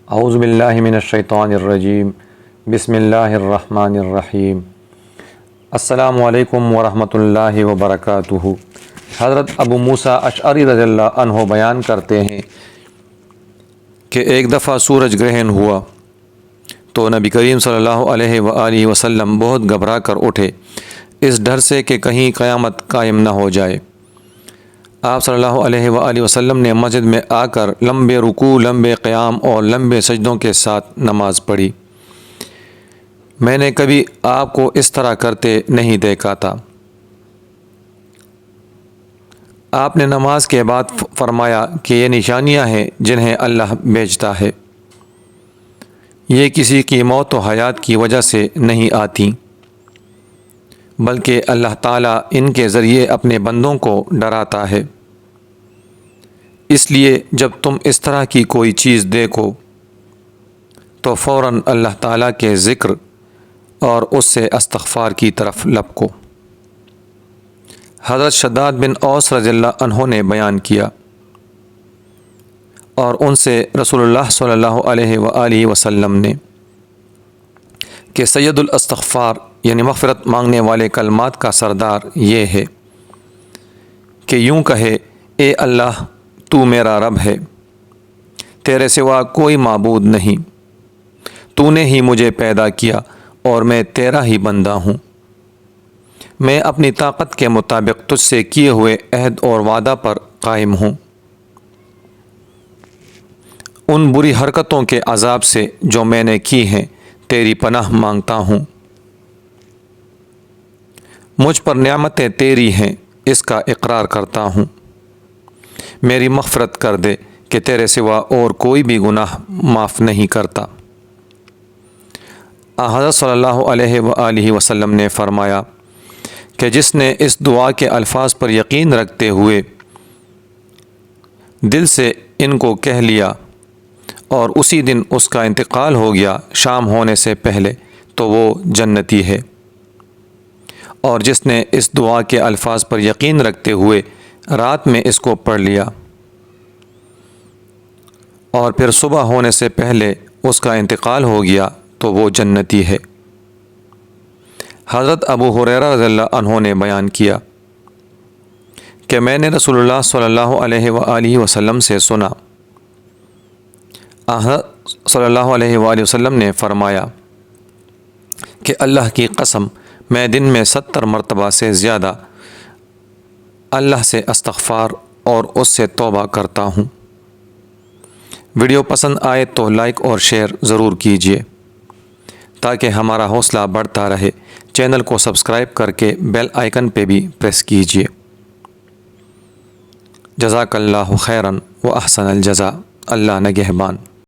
اعوذ باللہ من الشیطان الرجیم بسم اللہ الرحمن الرحیم السلام علیکم ورحمۃ اللہ وبرکاتہ۔ حضرت ابو موسیٰ اشعری رضی اللہ عنہ بیان کرتے ہیں کہ ایک دفعہ سورج گرہن ہوا تو نبی کریم صلی اللہ علیہ وآلہ وسلم بہت گھبرا کر اٹھے، اس ڈر سے کہ کہیں قیامت قائم نہ ہو جائے۔ آپ صلی اللہ علیہ وآلہ وسلم نے مسجد میں آ کر لمبے رکوع، لمبے قیام اور لمبے سجدوں کے ساتھ نماز پڑھی۔ میں نے کبھی آپ کو اس طرح کرتے نہیں دیکھا تھا۔ آپ نے نماز کے بعد فرمایا کہ یہ نشانیاں ہیں جنہیں اللہ بھیجتا ہے، یہ کسی کی موت و حیات کی وجہ سے نہیں آتی، بلکہ اللہ تعالیٰ ان کے ذریعے اپنے بندوں کو ڈراتا ہے۔ اس لیے جب تم اس طرح کی کوئی چیز دیکھو تو فوراً اللہ تعالیٰ کے ذکر اور اس سے استغفار کی طرف لپکو۔ حضرت شداد بن اوس رضی اللہ عنہ نے بیان کیا اور ان سے رسول اللہ صلی اللہ علیہ وآلہ وسلم نے کہ سید الاستغفار یعنی مغفرت مانگنے والے کلمات کا سردار یہ ہے کہ یوں کہے، اے اللہ تو میرا رب ہے، تیرے سوا کوئی معبود نہیں، تو نے ہی مجھے پیدا کیا اور میں تیرا ہی بندہ ہوں، میں اپنی طاقت کے مطابق تجھ سے کیے ہوئے عہد اور وعدہ پر قائم ہوں، ان بری حرکتوں کے عذاب سے جو میں نے کی ہیں تیری پناہ مانگتا ہوں، مجھ پر نعمتیں تیری ہیں اس کا اقرار کرتا ہوں، میری مغفرت کر دے کہ تیرے سوا اور کوئی بھی گناہ معاف نہیں کرتا۔ حضرت صلی اللہ علیہ وآلہ وسلم نے فرمایا کہ جس نے اس دعا کے الفاظ پر یقین رکھتے ہوئے دل سے ان کو کہہ لیا اور اسی دن اس کا انتقال ہو گیا شام ہونے سے پہلے تو وہ جنتی ہے، اور جس نے اس دعا کے الفاظ پر یقین رکھتے ہوئے رات میں اس کو پڑھ لیا اور پھر صبح ہونے سے پہلے اس کا انتقال ہو گیا تو وہ جنتی ہے۔ حضرت ابو ہریرہ رضی اللہ عنہ نے بیان کیا کہ میں نے رسول اللہ صلی اللہ علیہ وآلہ وسلم سے سنا، حضرت صلی اللہ علیہ وآلہ وسلم نے فرمایا کہ اللہ کی قسم میں دن میں 70 مرتبہ سے زیادہ اللہ سے استغفار اور اس سے توبہ کرتا ہوں۔ ویڈیو پسند آئے تو لائک اور شیئر ضرور کیجیے تاکہ ہمارا حوصلہ بڑھتا رہے۔ چینل کو سبسکرائب کر کے بیل آئیکن پہ بھی پریس کیجیے۔ جزاک اللہ خیراً و احسن الجزا۔ اللہ نگہبان۔